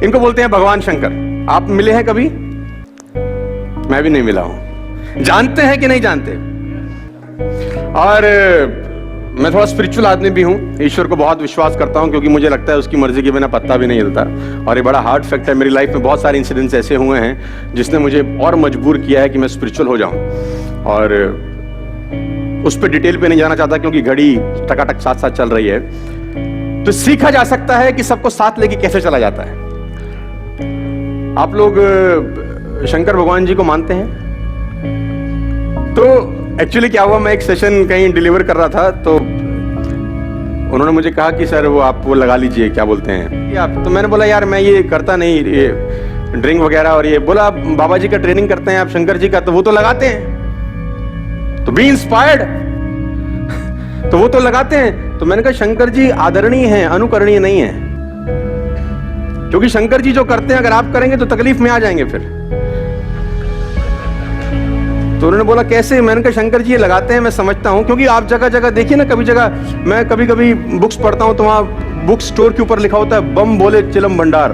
इनको बोलते हैं भगवान शंकर। आप मिले हैं कभी? मैं भी नहीं मिला हूं। जानते हैं कि नहीं जानते? और मैं थोड़ा स्पिरिचुअल आदमी भी हूं, ईश्वर को बहुत विश्वास करता हूं, क्योंकि मुझे लगता है उसकी मर्जी के बिना पत्ता भी नहीं हिलता। और ये बड़ा हार्ड फैक्ट है, मेरी लाइफ में बहुत सारे इंसिडेंट्स ऐसे हुए हैं जिसने मुझे और मजबूर किया है कि मैं स्पिरिचुअल हो जाऊं। और उस पर डिटेल पे नहीं जाना चाहता, क्योंकि घड़ी टकाटक साथ साथ चल रही है। तो सीखा जा सकता है कि सबको साथ लेके कैसे चला जाता है। आप लोग शंकर भगवान जी को मानते हैं? तो एक्चुअली क्या हुआ, मैं एक सेशन कहीं डिलीवर कर रहा था, तो उन्होंने मुझे कहा कि सर आप वो लगा लीजिए, क्या बोलते हैं आप। तो मैंने बोला यार मैं ये करता नहीं, ये ड्रिंक वगैरह। और ये बोला बाबा जी का ट्रेनिंग करते हैं आप, शंकर जी का, तो वो तो लगाते हैं, तो बी इंस्पायर्ड, तो वो तो लगाते हैं। तो मैंने कहा शंकर जी आदरणीय हैं, अनुकरणीय नहीं है, क्योंकि शंकर जी जो करते हैं अगर आप करेंगे तो तकलीफ में आ जाएंगे फिर। तो उन्होंने बोला कैसे? मैंने कहा शंकर जी ये लगाते हैं, मैं समझता हूं, क्योंकि आप जगह जगह देखिए ना, कभी जगह मैं कभी कभी बुक्स पढ़ता हूं तो वहां बुक स्टोर के ऊपर लिखा होता है बम बोले चिलम भंडार,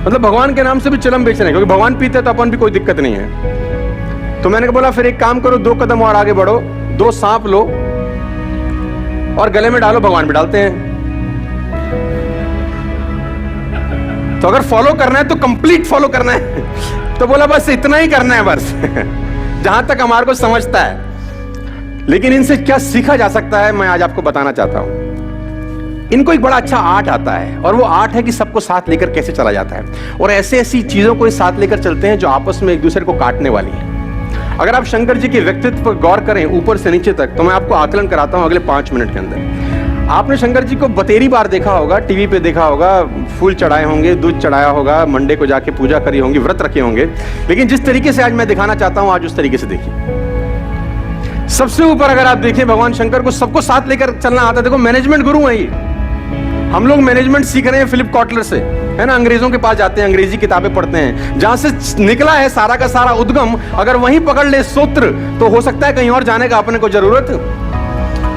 मतलब भगवान के नाम से भी चिलम बेच रहे हैं, क्योंकि भगवान पीते तो अपन भी कोई दिक्कत नहीं है। तो मैंने बोला फिर एक काम करो, 2 कदम और आगे बढ़ो, 2 सांप लो और गले में डालो, भगवान भी डालते हैं। तो अगर फॉलो करना है तो कंप्लीट फॉलो करना है। तो बोला बस इतना ही करना है, बस जहां तक हमारे को समझता है। लेकिन इनसे क्या सीखा जा सकता है, मैं आज आपको बताना चाहता हूं। इनको एक बड़ा अच्छा आर्ट आता है, और वो आर्ट है कि सबको साथ लेकर कैसे चला जाता है, और ऐसे ऐसी चीजों को साथ लेकर चलते हैं जो आपस में एक दूसरे को काटने वाली है। अगर आप शंकर जी के व्यक्तित्व पर गौर करें ऊपर से नीचे तक, तो मैं आपको आकलन कराता हूं अगले 5 मिनट के अंदर। आपने शंकर जी को बतेरी बार देखा होगा, टीवी पे देखा होगा, फूल चढ़ाए होंगे, दूध चढ़ाया होगा, मंडे को जाके पूजा करी होंगी, व्रत रखे होंगे। लेकिन जिस तरीके से आज मैं दिखाना चाहता हूं, आज उस तरीके से देखिए। सबसे ऊपर अगर आप देखिए, भगवान शंकर को सबको साथ लेकर चलना आता है। देखो मैनेजमेंट गुरु है ये। हम लोग मैनेजमेंट सीख रहे हैं फिलिप कॉटलर से, है ना, अंग्रेजों के पास जाते हैं, अंग्रेजी किताबें पढ़ते हैं, जहां से निकला है सारा का सारा उद्गम, अगर वहीं पकड़ ले सूत्र, तो हो सकता है कहीं और जाने का अपने को जरूरत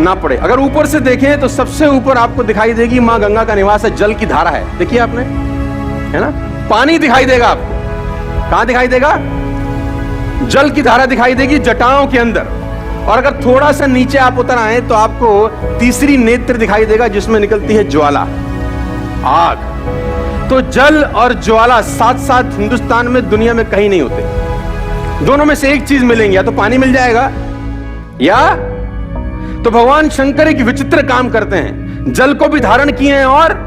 ना पड़े। अगर ऊपर से देखें तो सबसे ऊपर आपको दिखाई देगी मां गंगा का निवास है, जल की धारा है, देखिए आपने, है ना, पानी दिखाई देगा आपको। कहां दिखाई देगा? जल की धारा दिखाई देगी जटाओं के अंदर। और अगर थोड़ा सा नीचे आप उतर आए तो आपको तीसरी नेत्र दिखाई देगा, जिसमें निकलती है ज्वाला, आग। तो जल और ज्वाला साथ साथ हिंदुस्तान में, दुनिया में कहीं नहीं होते। दोनों में से एक चीज मिलेंगी, या तो पानी मिल जाएगा, या तो भगवान शंकर एक विचित्र काम करते हैं, जल को भी धारण किए हैं और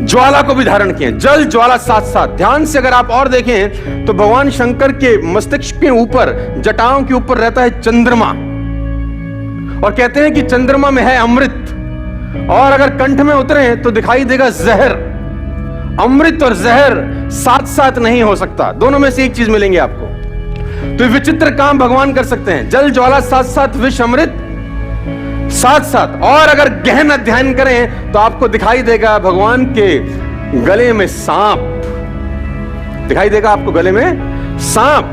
ज्वाला को भी धारण किए हैं, जल ज्वाला साथ साथ। ध्यान से अगर आप और देखें तो भगवान शंकर के मस्तिष्क के ऊपर, जटाओं के ऊपर रहता है चंद्रमा, और कहते हैं कि चंद्रमा में है अमृत। और अगर कंठ में उतरे तो दिखाई देगा जहर। अमृत और जहर साथ साथ नहीं हो सकता, दोनों में से एक चीज मिलेंगे आपको। तो विचित्र काम भगवान कर सकते हैं, जल ज्वाला साथ साथ, विष अमृत साथ साथ। और अगर गहन अध्ययन करें तो आपको दिखाई देगा भगवान के गले में सांप दिखाई देगा, आपको गले में सांप,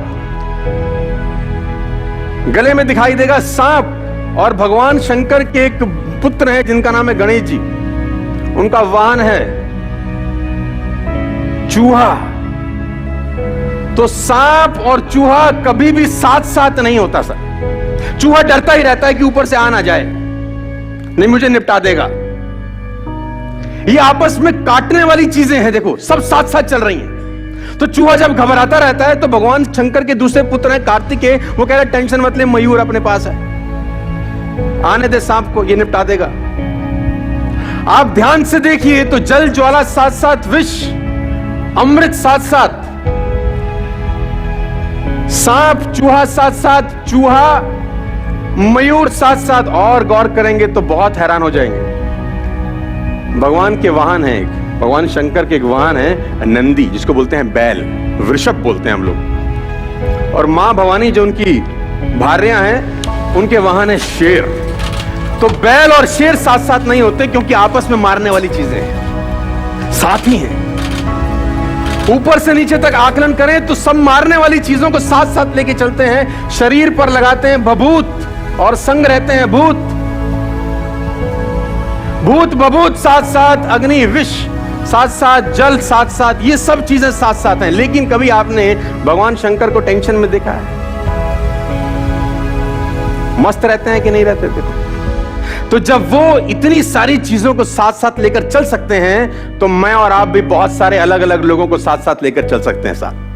गले में दिखाई देगा सांप। और भगवान शंकर के एक पुत्र हैं जिनका नाम है गणेश जी, उनका वाहन है चूहा। तो सांप और चूहा कभी भी साथ साथ नहीं होता सर। चूहा डरता ही रहता है कि ऊपर से आ ना जाए, नहीं मुझे निपटा देगा। ये आपस में काटने वाली चीजें हैं, देखो सब साथ साथ चल रही हैं। तो चूहा जब घबराता रहता है तो भगवान शंकर के दूसरे पुत्र हैं कार्तिकेय, वो कह रहे टेंशन मत ले, मयूर अपने पास है, आने दे सांप को, ये निपटा देगा। आप ध्यान से देखिए तो जल ज्वाला साथ साथ, विष अमृत साथ साथ, सांप चूहा साथ साथ, चूहा मयूर साथ साथ। और गौर करेंगे तो बहुत हैरान हो जाएंगे। भगवान के वाहन है, भगवान शंकर के एक वाहन है नंदी, जिसको बोलते हैं बैल, वृषभ बोलते हैं हम लोग। और मां भवानी जो उनकी भार्या हैं, उनके वाहन है शेर। तो बैल और शेर साथ साथ नहीं होते, क्योंकि आपस में मारने वाली चीजें हैं, साथी हैं। ऊपर से नीचे तक आकलन करें तो सब मारने वाली चीजों को साथ साथ लेके चलते हैं। शरीर पर लगाते हैं भभूत और संग रहते हैं भूत, भूत बभूत साथ साथ, अग्नि विष साथ साथ जल, साथ साथ ये सब चीजें साथ साथ हैं। लेकिन कभी आपने भगवान शंकर को टेंशन में देखा है? मस्त रहते हैं कि नहीं रहते? देखो, तो जब वो इतनी सारी चीजों को साथ साथ लेकर चल सकते हैं, तो मैं और आप भी बहुत सारे अलग अलग लोगों को साथ साथ लेकर चल सकते हैं साथ।